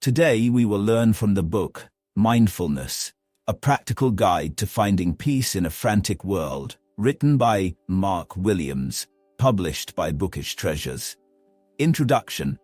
Today we will learn from the book, Mindfulness, a practical guide to finding peace in a frantic world, written by Mark Williams, published by Bookish Treasures. Introduction.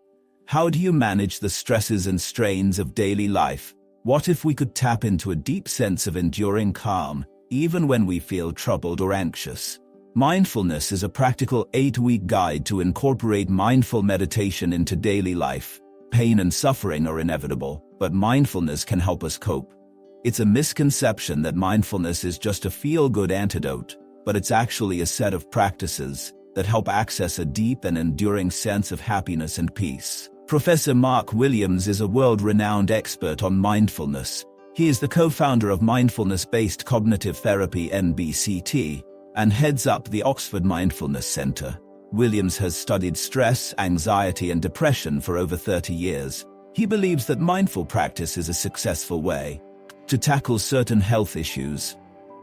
How do you manage the stresses and strains of daily life? What if we could tap into a deep sense of enduring calm, even when we feel troubled or anxious? Mindfulness is a practical 8-week guide to incorporate mindful meditation into daily life. Pain and suffering are inevitable, but mindfulness can help us cope. It's a misconception that mindfulness is just a feel-good antidote, but it's actually a set of practices that help access a deep and enduring sense of happiness and peace. Professor Mark Williams is a world-renowned expert on mindfulness. He is the co-founder of Mindfulness-Based Cognitive Therapy (MBCT) and heads up the Oxford Mindfulness Center. Williams has studied stress, anxiety, and depression for over 30 years. He believes that mindful practice is a successful way to tackle certain health issues.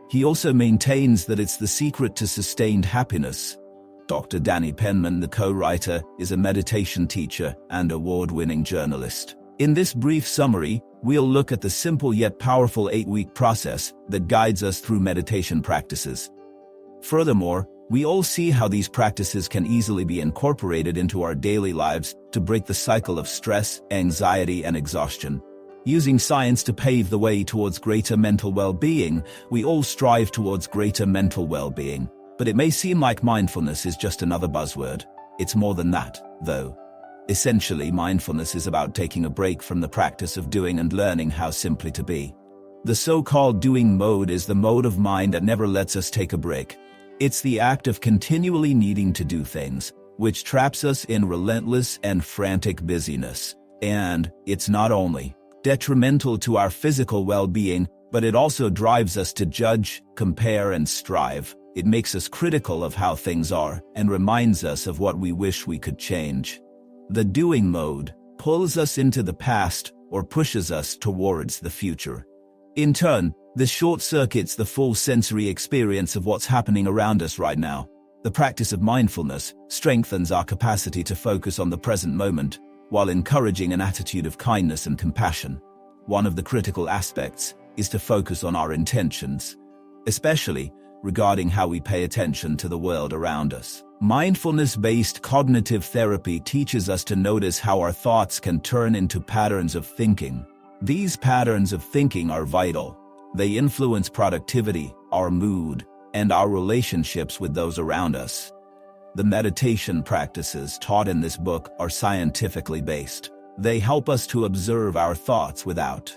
He also maintains that it's the secret to sustained happiness. Dr. Danny Penman, the co-writer, is a meditation teacher and award-winning journalist. In this brief summary, we'll look at the simple yet powerful 8-week process that guides us through meditation practices. Furthermore, we all see how these practices can easily be incorporated into our daily lives to break the cycle of stress, anxiety, and exhaustion. Using science to pave the way towards greater mental well-being, we all strive towards greater mental well-being. But it may seem like mindfulness is just another buzzword. It's more than that, though. Essentially, mindfulness is about taking a break from the practice of doing and learning how simply to be. The so-called doing mode is the mode of mind that never lets us take a break. It's the act of continually needing to do things, which traps us in relentless and frantic busyness. And it's not only detrimental to our physical well-being, but it also drives us to judge, compare, and strive. It makes us critical of how things are and reminds us of what we wish we could change. The doing mode pulls us into the past or pushes us towards the future. In turn, this short-circuits the full sensory experience of what's happening around us right now. The practice of mindfulness strengthens our capacity to focus on the present moment, while encouraging an attitude of kindness and compassion. One of the critical aspects is to focus on our intentions, especially regarding how we pay attention to the world around us. Mindfulness-based cognitive therapy teaches us to notice how our thoughts can turn into patterns of thinking. These patterns of thinking are vital. They influence productivity, our mood, and our relationships with those around us. The meditation practices taught in this book are scientifically based. They help us to observe our thoughts without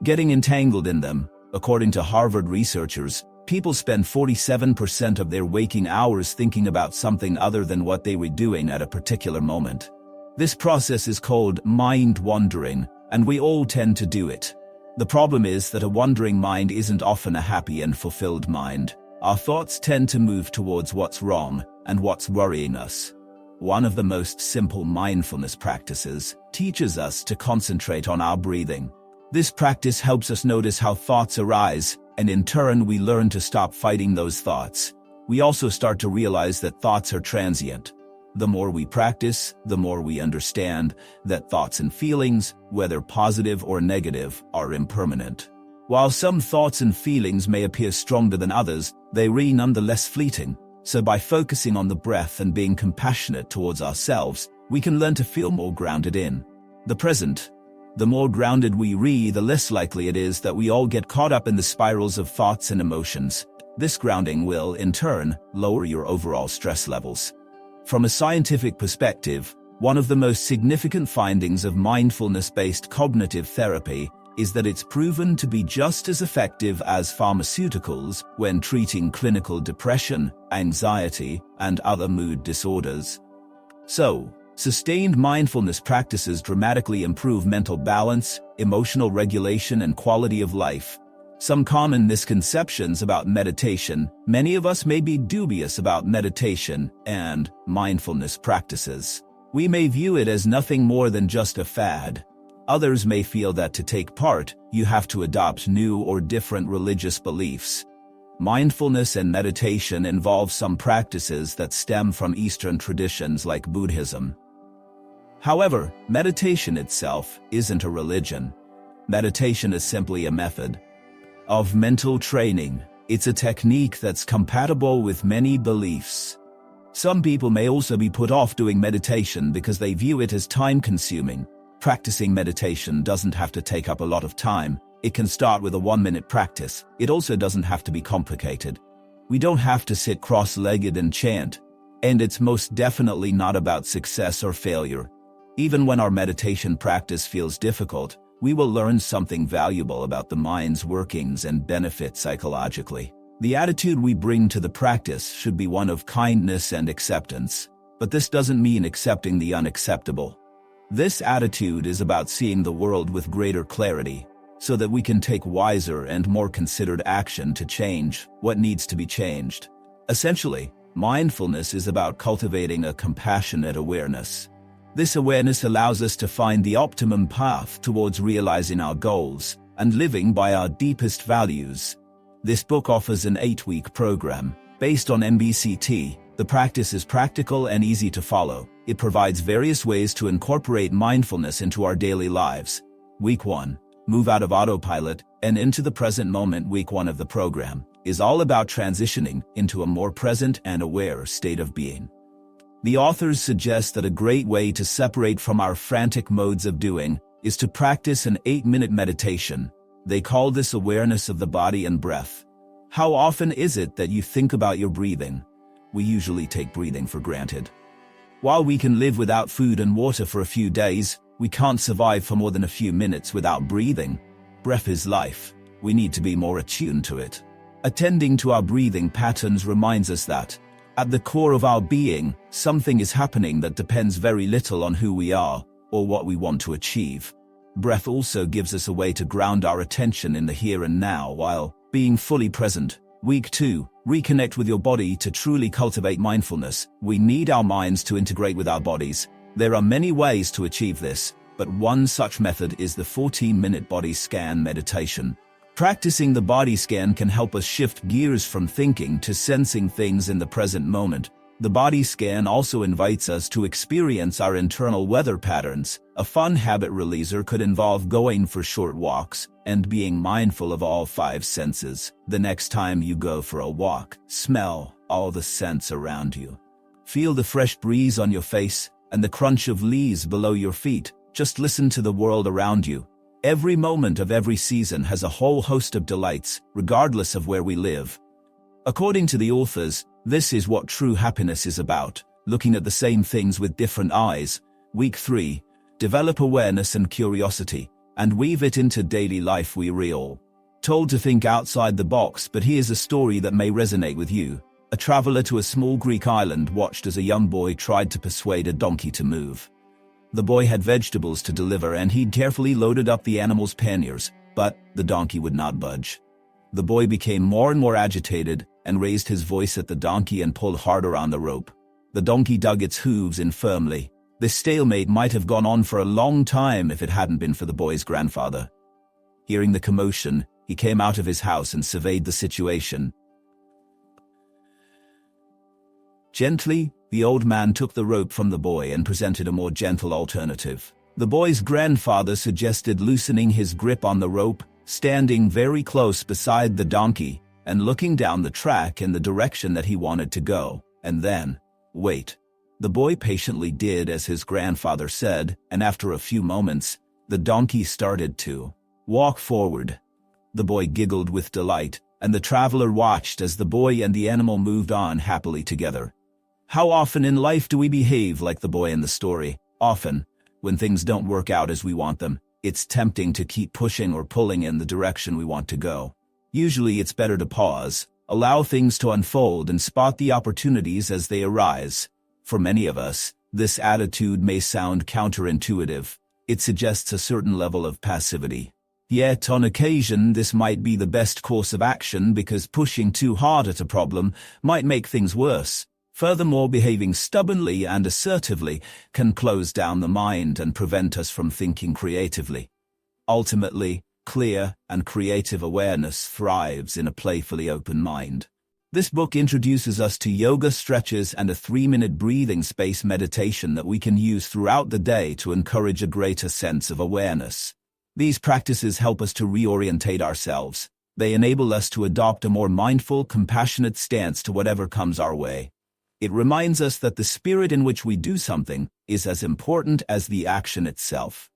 getting entangled in them. According to Harvard researchers, people spend 47% of their waking hours thinking about something other than what they were doing at a particular moment. This process is called mind wandering, and we all tend to do it. The problem is that a wandering mind isn't often a happy and fulfilled mind. Our thoughts tend to move towards what's wrong and what's worrying us. One of the most simple mindfulness practices teaches us to concentrate on our breathing. This practice helps us notice how thoughts arise, and in turn we learn to stop fighting those thoughts. We also start to realize that thoughts are transient. The more we practice, the more we understand that thoughts and feelings, whether positive or negative, are impermanent. While some thoughts and feelings may appear stronger than others, they are nonetheless fleeting. So by focusing on the breath and being compassionate towards ourselves, we can learn to feel more grounded in the present. The more grounded we are, the less likely it is that we all get caught up in the spirals of thoughts and emotions. This grounding will, in turn, lower your overall stress levels. From a scientific perspective, one of the most significant findings of mindfulness-based cognitive therapy is that it's proven to be just as effective as pharmaceuticals when treating clinical depression, anxiety, and other mood disorders. So, sustained mindfulness practices dramatically improve mental balance, emotional regulation, and quality of life. Some common misconceptions about meditation. Many of us may be dubious about meditation and mindfulness practices. We may view it as nothing more than just a fad. Others may feel that to take part, you have to adopt new or different religious beliefs. Mindfulness and meditation involve some practices that stem from Eastern traditions like Buddhism. However, meditation itself isn't a religion. Meditation is simply a method of mental training. It's a technique that's compatible with many beliefs. Some people may also be put off doing meditation because they view it as time-consuming. Practicing meditation doesn't have to take up a lot of time. It can start with a 1-minute practice. It also doesn't have to be complicated. We don't have to sit cross-legged and chant. And it's most definitely not about success or failure. Even when our meditation practice feels difficult, we will learn something valuable about the mind's workings and benefit psychologically. The attitude we bring to the practice should be one of kindness and acceptance. But this doesn't mean accepting the unacceptable. This attitude is about seeing the world with greater clarity, so that we can take wiser and more considered action to change what needs to be changed. Essentially, mindfulness is about cultivating a compassionate awareness. This awareness allows us to find the optimum path towards realizing our goals and living by our deepest values. This book offers an 8-week program. Based on MBCT, the practice is practical and easy to follow. It provides various ways to incorporate mindfulness into our daily lives. Week 1, move out of autopilot and into the present moment. Week 1 of the program is all about transitioning into a more present and aware state of being. The authors suggest that a great way to separate from our frantic modes of doing is to practice an 8-minute meditation. They call this awareness of the body and breath. How often is it that you think about your breathing? We usually take breathing for granted. While we can live without food and water for a few days, we can't survive for more than a few minutes without breathing. Breath is life. We need to be more attuned to it. Attending to our breathing patterns reminds us that, at the core of our being, something is happening that depends very little on who we are or what we want to achieve. Breath also gives us a way to ground our attention in the here and now while being fully present. Week 2, reconnect with your body. To truly cultivate mindfulness, we need our minds to integrate with our bodies. There are many ways to achieve this, but one such method is the 14-minute body scan meditation. Practicing the body scan can help us shift gears from thinking to sensing things in the present moment. The body scan also invites us to experience our internal weather patterns. A fun habit releaser could involve going for short walks and being mindful of all 5 senses. The next time you go for a walk, smell all the scents around you. Feel the fresh breeze on your face and the crunch of leaves below your feet. Just listen to the world around you. Every moment of every season has a whole host of delights, regardless of where we live. According to the authors, this is what true happiness is about, looking at the same things with different eyes. Week 3, develop awareness and curiosity, and weave it into daily life. We're all told to think outside the box, but here's a story that may resonate with you. A traveler to a small Greek island watched as a young boy tried to persuade a donkey to move. The boy had vegetables to deliver and he'd carefully loaded up the animal's panniers, but the donkey would not budge. The boy became more and more agitated and raised his voice at the donkey and pulled harder on the rope. The donkey dug its hooves in firmly. This stalemate might have gone on for a long time if it hadn't been for the boy's grandfather. Hearing the commotion, he came out of his house and surveyed the situation. Gently, the old man took the rope from the boy and presented a more gentle alternative. The boy's grandfather suggested loosening his grip on the rope, standing very close beside the donkey, and looking down the track in the direction that he wanted to go, and then, wait. The boy patiently did as his grandfather said, and after a few moments, the donkey started to walk forward. The boy giggled with delight, and the traveler watched as the boy and the animal moved on happily together. How often in life do we behave like the boy in the story? Often, when things don't work out as we want them, it's tempting to keep pushing or pulling in the direction we want to go. Usually it's better to pause, allow things to unfold and spot the opportunities as they arise. For many of us, this attitude may sound counterintuitive. It suggests a certain level of passivity. Yet on occasion this might be the best course of action because pushing too hard at a problem might make things worse. Furthermore, behaving stubbornly and assertively can close down the mind and prevent us from thinking creatively. Ultimately, clear and creative awareness thrives in a playfully open mind. This book introduces us to yoga stretches and a 3-minute breathing space meditation that we can use throughout the day to encourage a greater sense of awareness. These practices help us to reorientate ourselves. They enable us to adopt a more mindful, compassionate stance to whatever comes our way. It reminds us that the spirit in which we do something is as important as the action itself.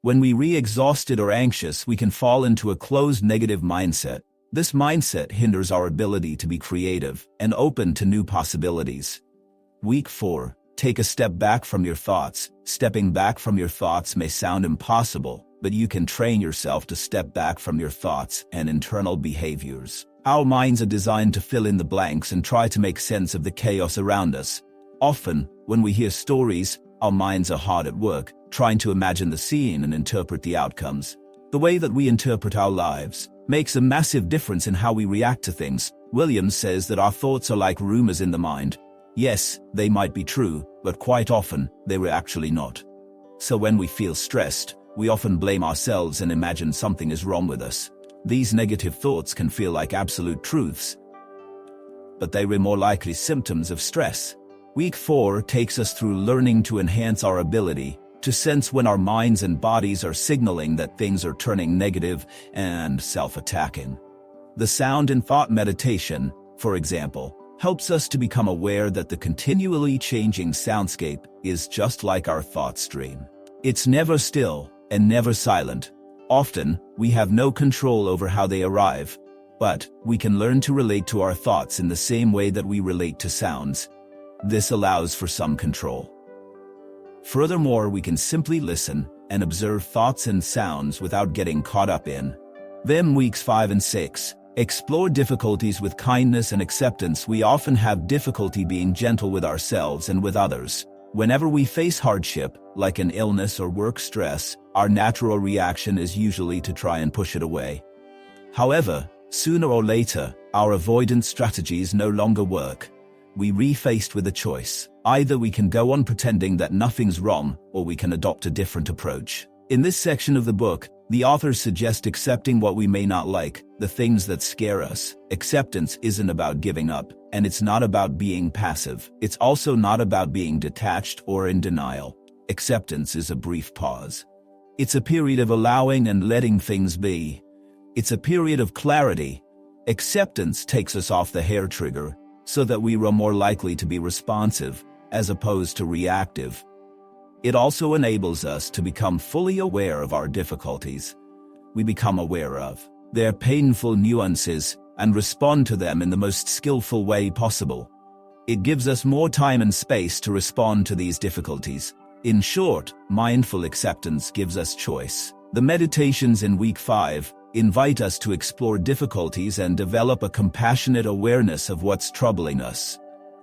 When we're exhausted or anxious, we can fall into a closed negative mindset. This mindset hinders our ability to be creative and open to new possibilities. Week 4. Take a step back from your thoughts. Stepping back from your thoughts may sound impossible, but you can train yourself to step back from your thoughts and internal behaviors. Our minds are designed to fill in the blanks and try to make sense of the chaos around us. Often, when we hear stories, our minds are hard at work, trying to imagine the scene and interpret the outcomes. The way that we interpret our lives makes a massive difference in how we react to things. Williams says that our thoughts are like rumors in the mind. Yes, they might be true, but quite often, they were actually not. So when we feel stressed, we often blame ourselves and imagine something is wrong with us. These negative thoughts can feel like absolute truths, but they were more likely symptoms of stress. Week 4 takes us through learning to enhance our ability to sense when our minds and bodies are signaling that things are turning negative and self-attacking. The sound and thought meditation, for example, helps us to become aware that the continually changing soundscape is just like our thought stream. It's never still and never silent. Often, we have no control over how they arrive, but we can learn to relate to our thoughts in the same way that we relate to sounds. This allows for some control. Furthermore, we can simply listen and observe thoughts and sounds without getting caught up in them. Weeks 5 and 6. Explore difficulties with kindness and acceptance. We often have difficulty being gentle with ourselves and with others. Whenever we face hardship, like an illness or work stress, our natural reaction is usually to try and push it away. However, sooner or later, our avoidance strategies no longer work. We're faced with a choice. Either we can go on pretending that nothing's wrong, or we can adopt a different approach. In this section of the book, the authors suggest accepting what we may not like, the things that scare us. Acceptance isn't about giving up, and it's not about being passive. It's also not about being detached or in denial. Acceptance is a brief pause. It's a period of allowing and letting things be. It's a period of clarity. Acceptance takes us off the hair trigger, so that we are more likely to be responsive, as opposed to reactive. It also enables us to become fully aware of our difficulties. We become aware of their painful nuances and respond to them in the most skillful way possible. It gives us more time and space to respond to these difficulties. In short, mindful acceptance gives us choice. The meditations in week 5 invite us to explore difficulties and develop a compassionate awareness of what's troubling us.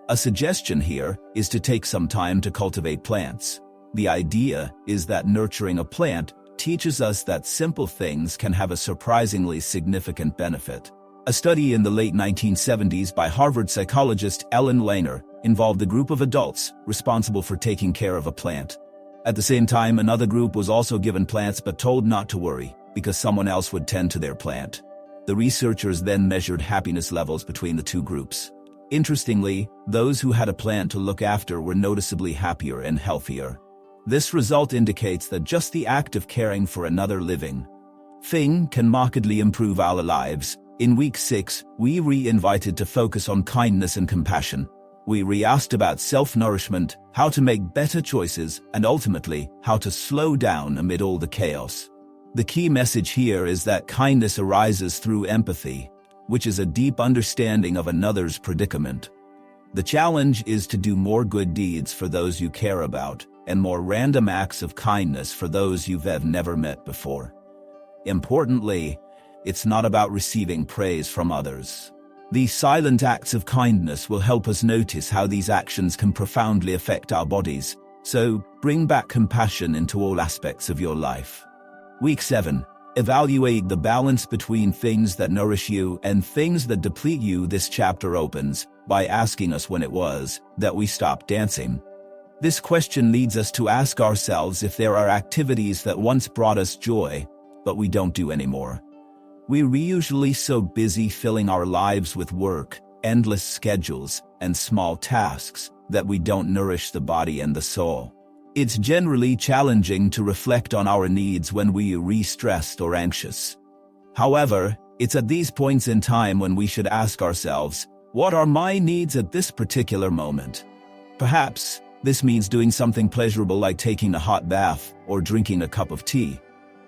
A suggestion here is to take some time to cultivate plants. The idea is that nurturing a plant teaches us that simple things can have a surprisingly significant benefit. A study in the late 1970s by Harvard psychologist Ellen Lehner involved a group of adults responsible for taking care of a plant. At the same time, another group was also given plants but told not to worry, because someone else would tend to their plant. The researchers then measured happiness levels between the two groups. Interestingly, those who had a plant to look after were noticeably happier and healthier. This result indicates that just the act of caring for another living thing can markedly improve our lives. In week 6, we re-invited to focus on kindness and compassion. We re-asked about self-nourishment, how to make better choices, and ultimately, how to slow down amid all the chaos. The key message here is that kindness arises through empathy, which is a deep understanding of another's predicament. The challenge is to do more good deeds for those you care about, and more random acts of kindness for those you've never met before. Importantly, it's not about receiving praise from others. These silent acts of kindness will help us notice how these actions can profoundly affect our bodies. So, bring back compassion into all aspects of your life. Week 7. Evaluate the balance between things that nourish you and things that deplete you. This chapter opens by asking us when it was that we stopped dancing. This question leads us to ask ourselves if there are activities that once brought us joy, but we don't do anymore. We're usually so busy filling our lives with work, endless schedules, and small tasks that we don't nourish the body and the soul. It's generally challenging to reflect on our needs when we are stressed or anxious. However, it's at these points in time when we should ask ourselves, what are my needs at this particular moment? Perhaps this means doing something pleasurable like taking a hot bath or drinking a cup of tea.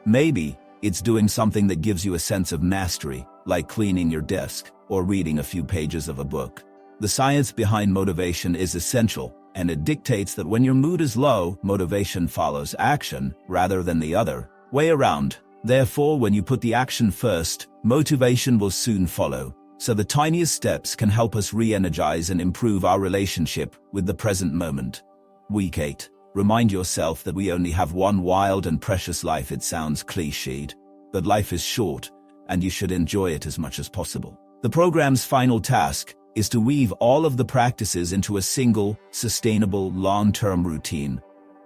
Maybe it's doing something that gives you a sense of mastery, like cleaning your desk or reading a few pages of a book. The science behind motivation is essential, and it dictates that when your mood is low, motivation follows action rather than the other way around. Therefore, when you put the action first, motivation will soon follow. So the tiniest steps can help us re-energize and improve our relationship with the present moment. Week 8. Remind yourself that we only have one wild and precious life. It sounds cliched, but life is short, and you should enjoy it as much as possible. The program's final task is to weave all of the practices into a single, sustainable, long-term routine.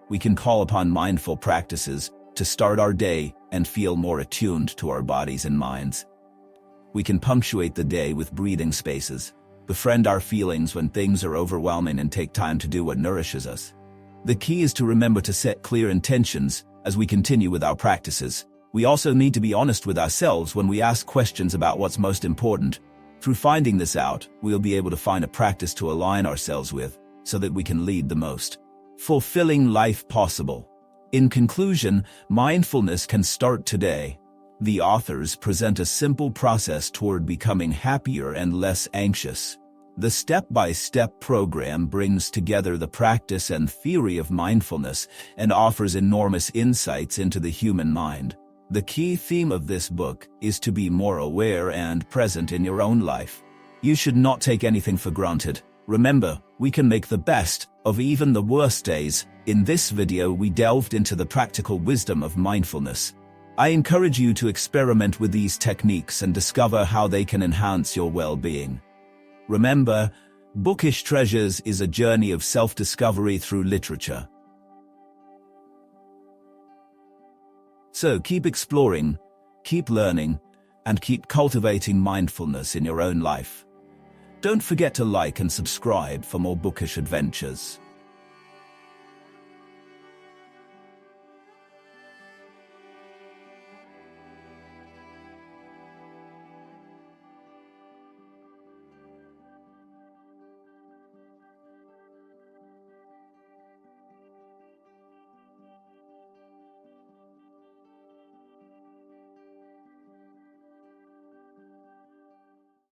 We can call upon mindful practices to start our day and feel more attuned to our bodies and minds. We can punctuate the day with breathing spaces, befriend our feelings when things are overwhelming, and take time to do what nourishes us. The key is to remember to set clear intentions as we continue with our practices. We also need to be honest with ourselves when we ask questions about what's most important. Through finding this out, we'll be able to find a practice to align ourselves with so that we can lead the most fulfilling life possible. In conclusion, mindfulness can start today. The authors present a simple process toward becoming happier and less anxious. The step-by-step program brings together the practice and theory of mindfulness and offers enormous insights into the human mind. The key theme of this book is to be more aware and present in your own life. You should not take anything for granted. Remember, we can make the best of even the worst days. In this video, we delved into the practical wisdom of mindfulness. I encourage you to experiment with these techniques and discover how they can enhance your well-being. Remember, Bookish Treasures is a journey of self-discovery through literature. So keep exploring, keep learning, and keep cultivating mindfulness in your own life. Don't forget to like and subscribe for more bookish adventures.